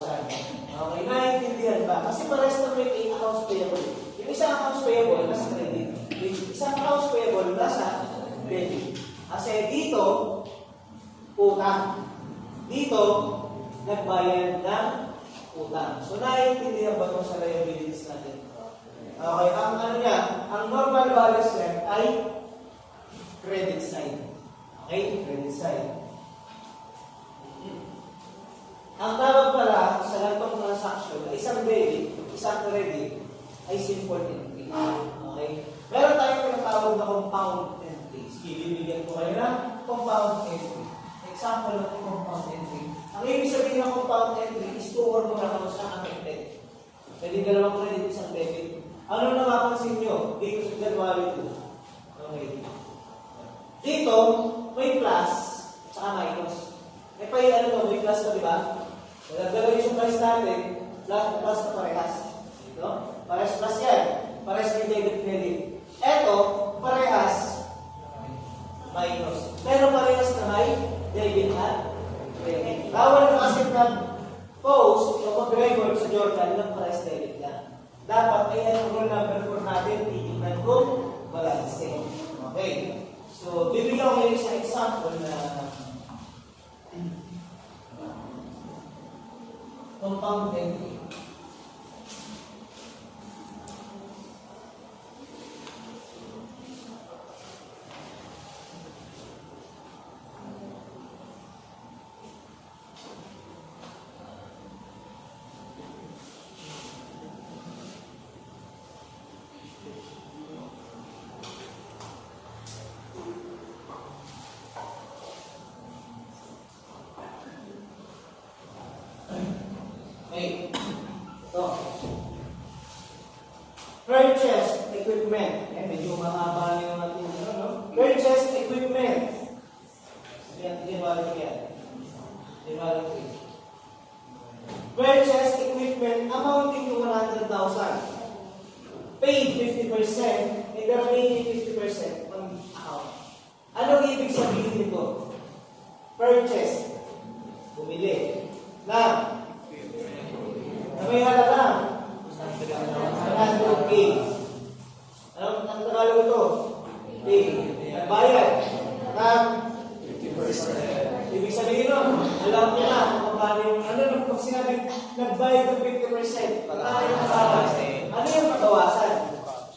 Okay, naiintindihan ba? Kasi pares na may accounts payable. Yung isang accounts payable, nasa credit. Yung isang accounts payable, nasa debit. Kasi dito, utang. Dito, nagbayad ng utang. So, naiintindihan ba ito sa liabilities natin? Okay, ang ano niya, ang normal balance niya ay credit side. Okay, credit side. Ang tawag pala sa lantong transaction ay isang debit, isang credit, ay simple entry. Okay? Meron tayong tinatawag na compound entries. Bibigyan ko kayo ng compound entry. Example ng compound entry. Ang ibig sabihin ng compound entry is two or more accounts na affected. Pwede dalawang credit, isang debit. Ano napapansin nyo? Dito sa January 2. Okay. Dito, may plus, saka minus. Eh, pa ano to, may plus na, di ba? Nagdala yung price natin, plus na parehas. No? Parehas plus yan. Parehas may debit credit. Eto, parehas minus. Pero parehas na may debit at credit. Bawal na kasi mag-post o mag-record sa Jordan ng parehas debit lang. Dapat ay ang rule number 4 natin, titignan kung balance. Okay. So, bibigyan ko kayo sa example na compound entry. Okay. Ito. Purchase equipment. Eh, medyo mahaba yung natin. Purchase equipment. Yan balik yan. Purchase equipment amounting to 100,000. Paid 50%, and the remaining 50% on account. Anong ibig sabihin nito? Purchase. Bumili. Na may halaga 100K. Anong Tagalog ito? Pay. Nagbayad ng 50%. Ibig sabihin nun, alam niya na kung paano yung pag sinabi nagbayad ng 50%, paano yung babawasan? Ano yung babawasan?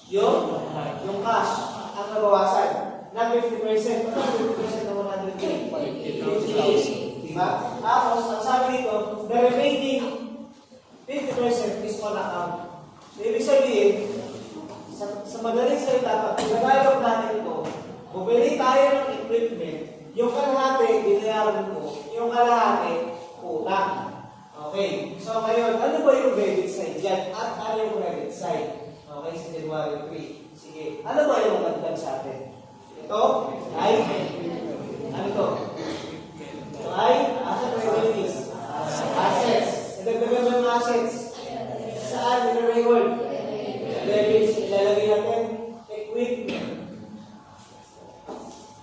Yung cash ang nabawasan ng 50%. Paano 50% ng 100K? 50. Diba? Tapos, ang sabi dito, the remaining 50% is on account. So, ibig sabihin, sa madaling salita, pag nag-dialog natin ito, bumili tayo ng equipment, yung kalahati, binayaran ko, yung kalahati, utang. Okay. So, ngayon, ano ba yung debit side dyan? At ano yung credit side? Okay, sa January 3. Sige. Ano ba yung magandang sa atin? Ito ay, ano ito? Ito ay, asset liabilities. Assets. Nagdagdagan ba ng assets? Saan? Nag-record? Debits. Ilalagay natin equipment.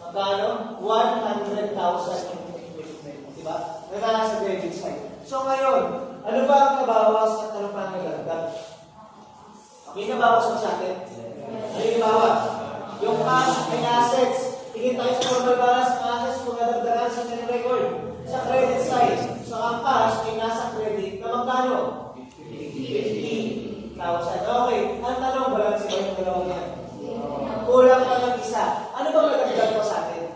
Magkano? 100,000 equipment. Diba? Nagkala sa debit side. So ngayon, ano ba ang nabawas at ano pa ang nagdagdag? Okay, nabawas mo sa atin? Ano yung nabawas? Yung cash and assets. Tingin tayo sa normal balance ng assets kung nadagdagan sa record. Sa credit side. So ang cash ay nasa credit na magkano? 50,000. Okay. Ang tanong, balance ba yung dalawang yan? Kulang pa ng isa. Ano ba magdagdag pa sa atin?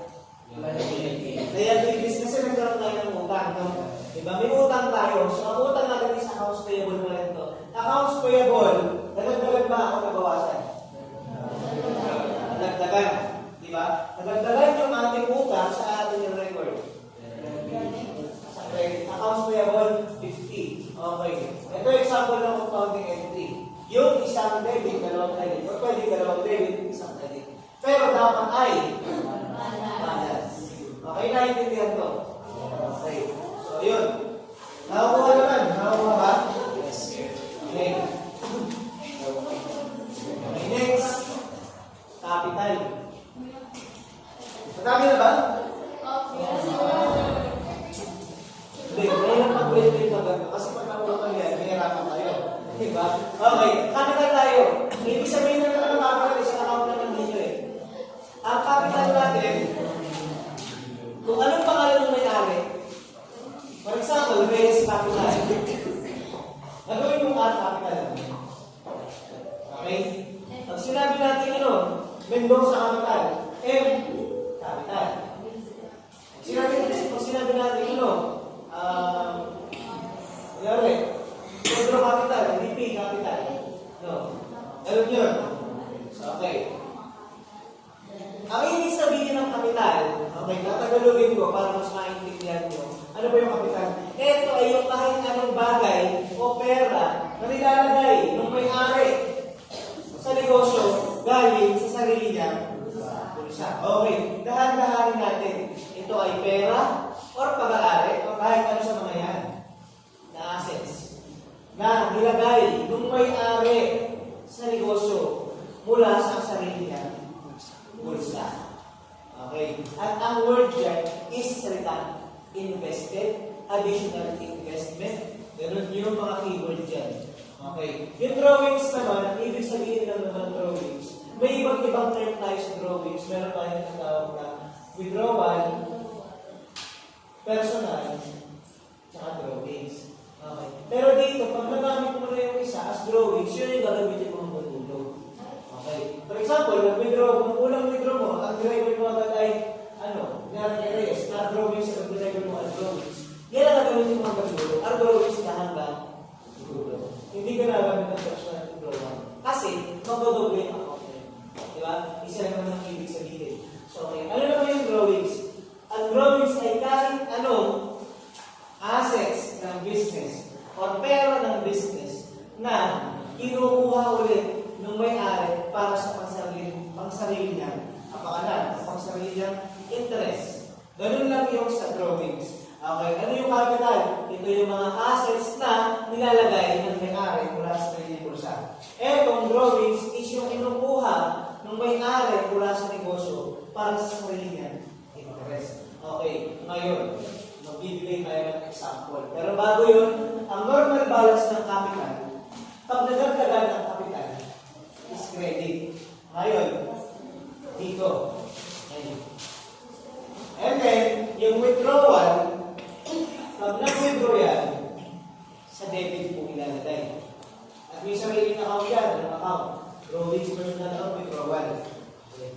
Liabilities kasi nagkaroon tayo ng utang. No? Diba? May utang tayo. So ang utang natin is accounts payable mo rin ito. Accounts payable, nadagdagan ba ako nabawasan? Nadagdagan. Diba? Nadagdagan yung ating utang sa ating yung record. Sa credit. Accounts payable, 50. Okay. Ito example ng compounding entry. Yung isang debit, dalawang credit. O pwede dalawang debit, isang credit. Pero dapat ay balance. Okay, naiintindihan to? Okay. So, yun. Nakakuha naman. Nakakuha ba? Yes, sir. Okay. Okay, next. Capital. Matami na ba? Hindi, ngayon ang pag-wait ka ganito. Kasi pag Pag sinabi natin ano, Mendoza capital, M, capital. Pag sinabi natin ano, Pedro capital, hindi P capital. No. Alam yun? Okay. Ang ibig sabihin ng kapital, okay, natagalogin ko para mas maintindihan nyo. Ano ba yung kapital? Ito ay yung kahit anong bagay o pera na nilalagay ng may-ari sa negosyo galing sa sarili niya. Okay, dahan-dahanin natin. Ito ay pera or pag-aari o kahit ano sa mga yan na assets na nilagay ng may-ari sa negosyo mula sa sarili niya. Bulsa. Okay. At ang word dyan is salita invested, additional investment. Ganun yung mga keyword dyan. Okay. Yung drawings naman, ang ibig sabihin ng mga drawings, may ibang term tayo sa drawings. Meron tayong natawag na withdrawal, personal, tsaka drawings. Okay. Pero dito, pag nagamit mo na yung isa as drawings, yun yung gagamitin mo ng pagtulog. Okay. For example, nung unang withdraw mo, ang driver mo agad ay, Reyes, our drawings, ang driver mo ang drawings. Yan ang gagamitin mo ang pagtulog. Our drawings na hanggang dulo. Hindi ka nagamit ng personal withdrawal. Kasi, magdodoble yung account na yun. Diba? Isa lang naman ang ibig sabihin. So, okay. Ano naman yung drawings? Ang drawings ay kahit anong assets ng business or pera ng business na kinukuha ulit ng may-ari para sa pangsarili niya, kapakanan, pangsarili niya, interest. Ganun lang yung sa drawings. Okay, ano yung capital? Ito yung mga assets na nilalagay ng may-ari mula sa sarili bulsa. Etong drawings is yung kinukuha ng may-ari mula sa negosyo para sa sarili niya, interest. Okay, ngayon, magbibigay tayo ng example. Pero bago yun, ang normal balance ng capital, pag nagagdagan ng capital, is credit. Ngayon, dito. Ngayon. And then, yung withdrawal, pag nag-withdraw yan, sa debit po ilalagay. At may sariling account yan, anong account? Drawings, personal account, withdrawal. Okay.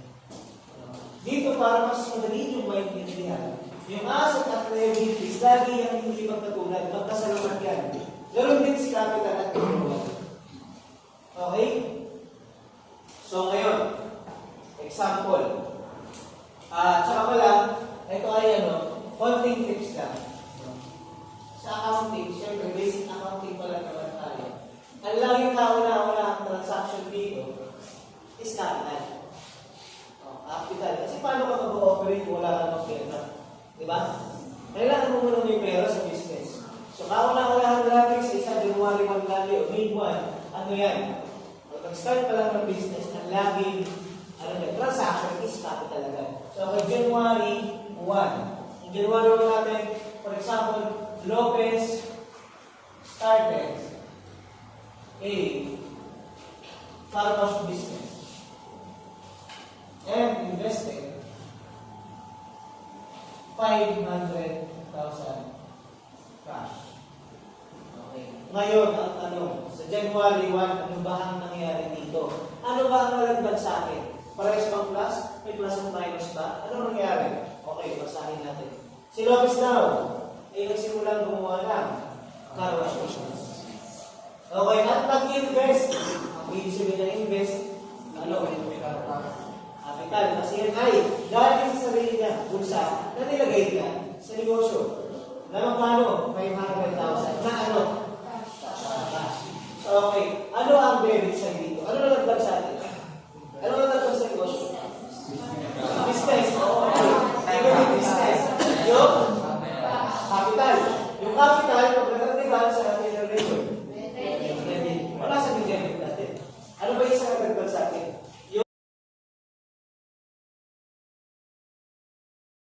Dito, para mas madali yung maintindihan, yung asset at liabilities, lagi yung hindi magkatulad, magkasalamat yan. Ganon din si capital at withdrawal. Okay? So, ngayon, example. Tsaka pala, ito ay konting tips lang. Sa accounting, syempre, basic accounting pala naman tayo. Ang laging kauna-una ang transaction dito is capital. Capital. Kasi paano ka mag-ooperate kung wala kang pera? Diba? Kailangan mo muna may pera sa business. So, kauna-unahan natin sa isa, January 1 lagi o May 1, ano yan? Nag-start pa lang ng business, ang laging transaction is capital agad. So, kay January 1. Ang January 1 natin, for example, Lopez started a farmer's business and invested 500,000 cash. Okay. Ngayon, ang tanong, sa January 1, ano ba ang nangyari dito? Ano ba ang nalagdag sa akin? Parehas bang plus? May plus at minus ba? Ano nangyari? Okay, basahin natin. Si Lopez daw ay nagsimulang gumawa ng car wash business. Okay, at nag-invest. Ang ibig sabihin na invest, capital. Kasi yan ay dahil sa sarili niya, bulsa, na nilagay niya sa negosyo. Na magkano? 500,000. Na cash. So, okay. Ano ang debit sa dito? Ano nalagdag sa atin?